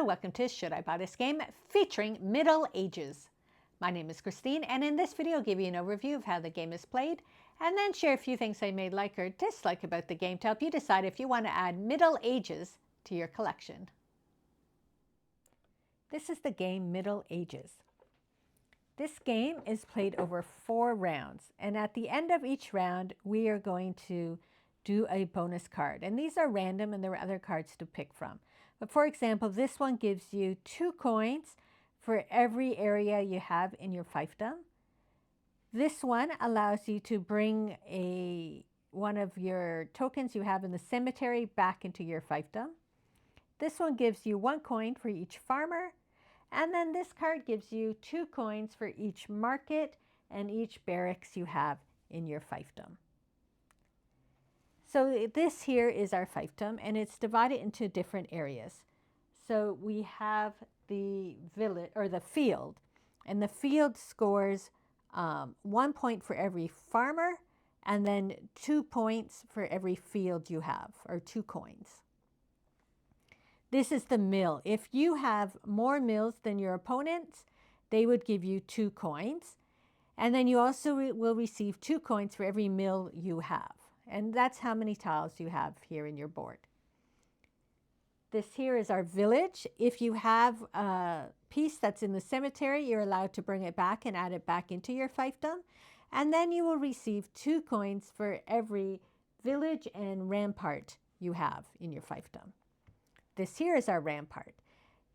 Hello, welcome to Should I Buy This Game featuring Middle Ages. My name is Christine, and in this video I'll give you an overview of how the game is played and then share a few things I may like or dislike about the game to help you decide if you want to add Middle Ages to your collection. This is the game Middle Ages. This game is played over 4 rounds, and at the end of each round we are going to do a bonus card. And these are random and there are other cards to pick from. But for example, this one gives you 2 coins for every area you have in your fiefdom. This one allows you to bring one of your tokens you have in the cemetery back into your fiefdom. This one gives you 1 coin for each farmer. And then this card gives you 2 coins for each market and each barracks you have in your fiefdom. So this here is our fiefdom, and it's divided into different areas. So we have the village or the field, and the field scores 1 point for every farmer, and then 2 points for every field you have, or 2 coins. This is the mill. If you have more mills than your opponents, they would give you 2 coins, and then you also will receive 2 coins for every mill you have. And that's how many tiles you have here in your board. This here is our village. If you have a piece that's in the cemetery, you're allowed to bring it back and add it back into your fiefdom. And then you will receive 2 coins for every village and rampart you have in your fiefdom. This here is our rampart.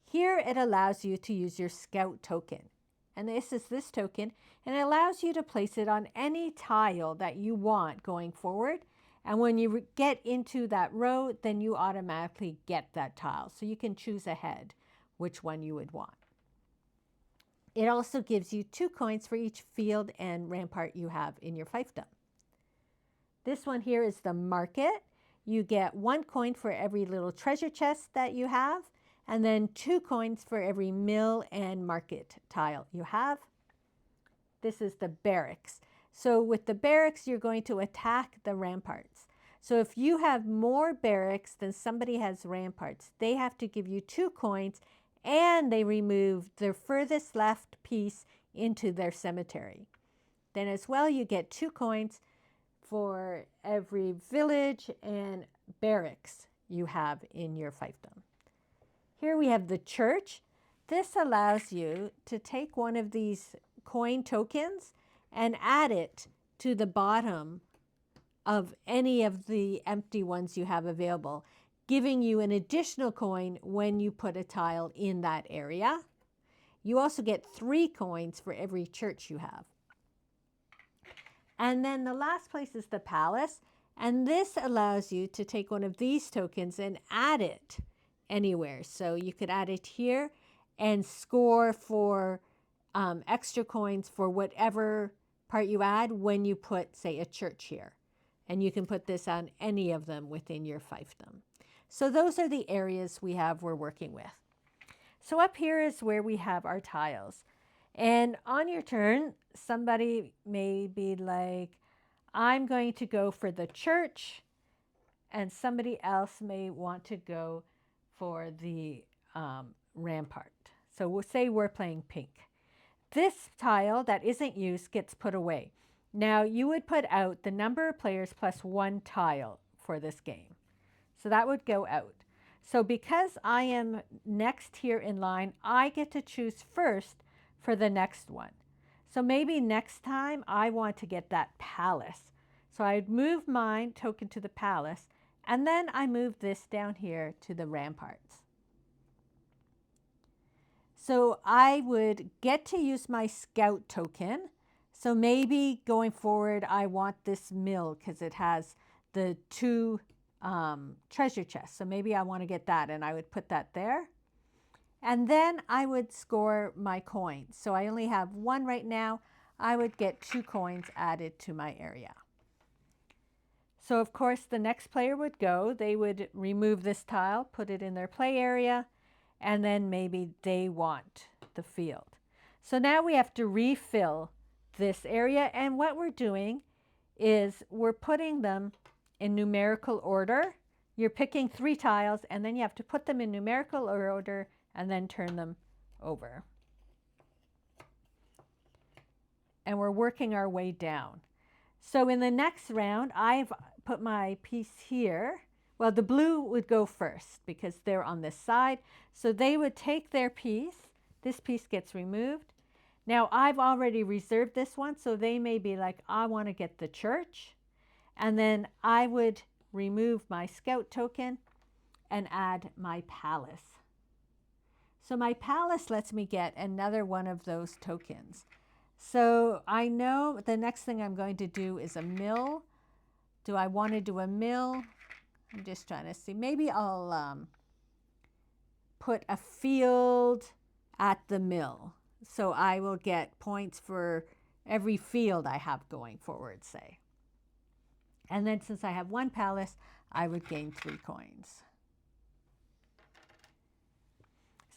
Here it allows you to use your scout token. And this is this token, and it allows you to place it on any tile that you want going forward. And when you get into that row, then you automatically get that tile. So you can choose ahead which one you would want. It also gives you 2 coins for each field and rampart you have in your fiefdom. This one here is the market. You get 1 coin for every little treasure chest that you have, and then 2 coins for every mill and market tile you have. This is the barracks. So with the barracks, you're going to attack the ramparts. So if you have more barracks than somebody has ramparts, they have to give you 2 coins, and they remove their furthest left piece into their cemetery. Then as well, you get 2 coins for every village and barracks you have in your fiefdom. Here we have the church. This allows you to take one of these coin tokens and add it to the bottom of any of the empty ones you have available, giving you an additional coin when you put a tile in that area. You also get 3 coins for every church you have. And then the last place is the palace, and this allows you to take one of these tokens and add it anywhere. So you could add it here and score for extra coins for whatever part you add when you put, say, a church here. And you can put this on any of them within your fiefdom. So those are the areas we're working with. So up here is where we have our tiles. And on your turn, somebody may be like, I'm going to go for the church, and somebody else may want to go for the rampart. So we'll say we're playing pink. This tile that isn't used gets put away. Now you would put out the number of players plus 1 tile for this game. So that would go out. So because I am next here in line, I get to choose first for the next one. So maybe next time I want to get that palace. So I'd move my token to the palace, and then I move this down here to the ramparts. So I would get to use my scout token. So maybe going forward, I want this mill because it has the 2 treasure chests. So maybe I want to get that, and I would put that there. And then I would score my coins. So I only have 1 right now. I would get 2 coins added to my area. So of course the next player would go. They would remove this tile, put it in their play area, and then maybe they want the field. So now we have to refill this area, and what we're doing is we're putting them in numerical order. You're picking 3 tiles, and then you have to put them in numerical order and then turn them over. And we're working our way down. So in the next round, I've put my piece here. Well, the blue would go first because they're on this side. So they would take their piece. This piece gets removed. Now I've already reserved this one, so they may be like, I want to get the church. And then I would remove my scout token and add my palace. So my palace lets me get another one of those tokens. So I know the next thing I'm going to do is a mill. Do I want to do a mill? I'm just trying to see. Maybe I'll put a field at the mill. So I will get points for every field I have going forward, say. And then since I have one palace, I would gain 3 coins.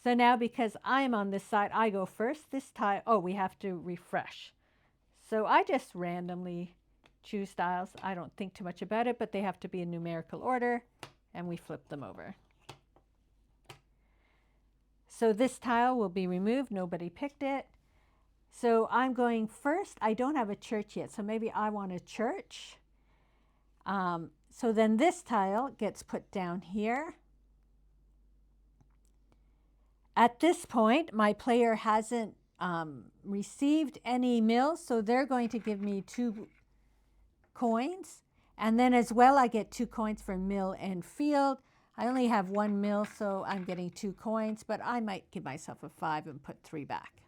So now because I'm on this side, I go first. This tile, oh, we have to refresh. So I just randomly choose tiles. I don't think too much about it, but they have to be in numerical order, and we flip them over. So this tile will be removed. Nobody picked it. So I'm going first. I don't have a church yet, so maybe I want a church. So then this tile gets put down here. At this point, my player hasn't received any mills, so they're going to give me 2 coins. And then as well, I get 2 coins for mill and field. I only have 1 mill, so I'm getting 2 coins, but I might give myself a 5 and put 3 back.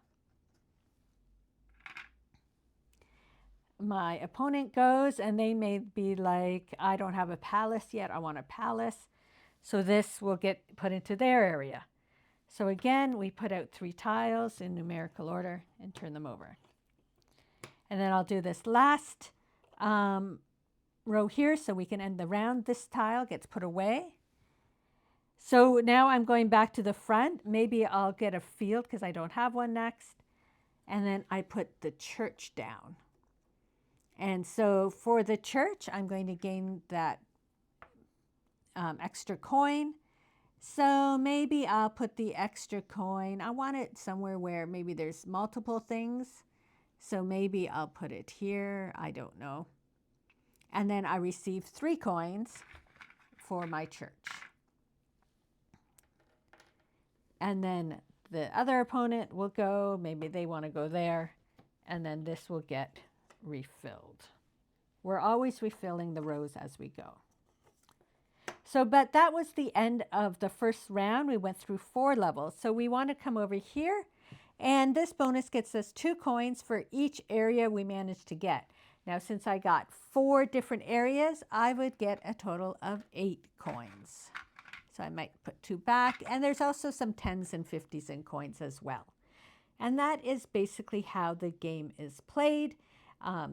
My opponent goes, and they may be like, I don't have a palace yet, I want a palace. So this will get put into their area. So again, we put out 3 tiles in numerical order and turn them over. And then I'll do this last row here so we can end the round. This tile gets put away. So now I'm going back to the front. Maybe I'll get a field because I don't have one next. And then I put the church down. And so for the church, I'm going to gain that extra coin. So maybe I'll put the extra coin. I want it somewhere where maybe there's multiple things. So maybe I'll put it here. I don't know. And then I receive 3 coins for my church. And then the other opponent will go. Maybe they want to go there. And then this will get refilled. We're always refilling the rows as we go. So, but that was the end of the first round. We went through 4 levels. So we want to come over here, and this bonus gets us 2 coins for each area we managed to get. Now, since I got 4 different areas, I would get a total of 8 coins. So I might put 2 back, and there's also some 10s and 50s in coins as well. And that is basically how the game is played.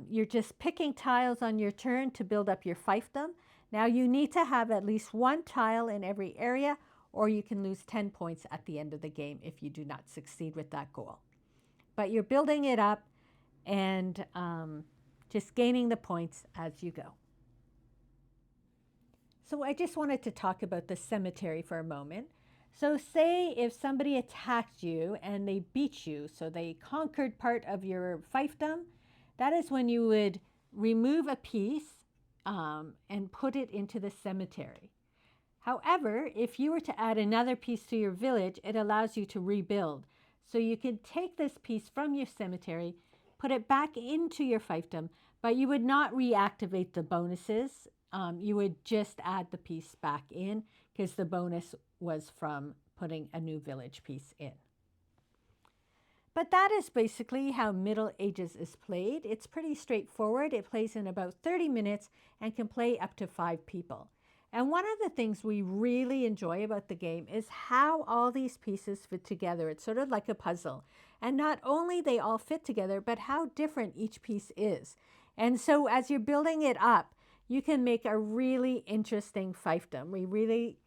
You're just picking tiles on your turn to build up your fiefdom. Now you need to have at least 1 tile in every area, or you can lose 10 points at the end of the game if you do not succeed with that goal. But you're building it up and just gaining the points as you go. So I just wanted to talk about the cemetery for a moment. So say if somebody attacked you and they beat you, so they conquered part of your fiefdom, that is when you would remove a piece and put it into the cemetery. However, if you were to add another piece to your village, it allows you to rebuild. So you can take this piece from your cemetery, put it back into your fiefdom, but you would not reactivate the bonuses. You would just add the piece back in because the bonus was from putting a new village piece in. But that is basically how Middle Ages is played. It's pretty straightforward. It plays in about 30 minutes and can play up to 5 people. And one of the things we really enjoy about the game is how all these pieces fit together. It's sort of like a puzzle. And not only they all fit together, but how different each piece is. And so as you're building it up, you can make a really interesting fiefdom. We really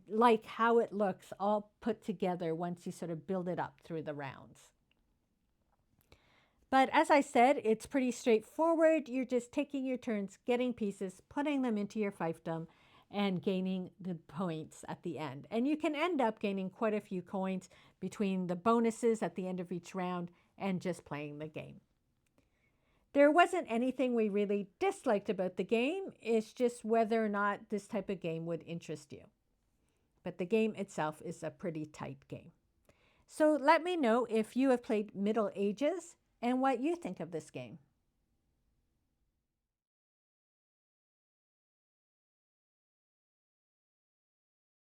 like how it looks all put together once you sort of build it up through the rounds. But as I said, it's pretty straightforward. You're just taking your turns, getting pieces, putting them into your fiefdom, and gaining the points at the end. And you can end up gaining quite a few coins between the bonuses at the end of each round and just playing the game. There wasn't anything we really disliked about the game. It's just whether or not this type of game would interest you. But the game itself is a pretty tight game. So let me know if you have played Middle Ages and what you think of this game.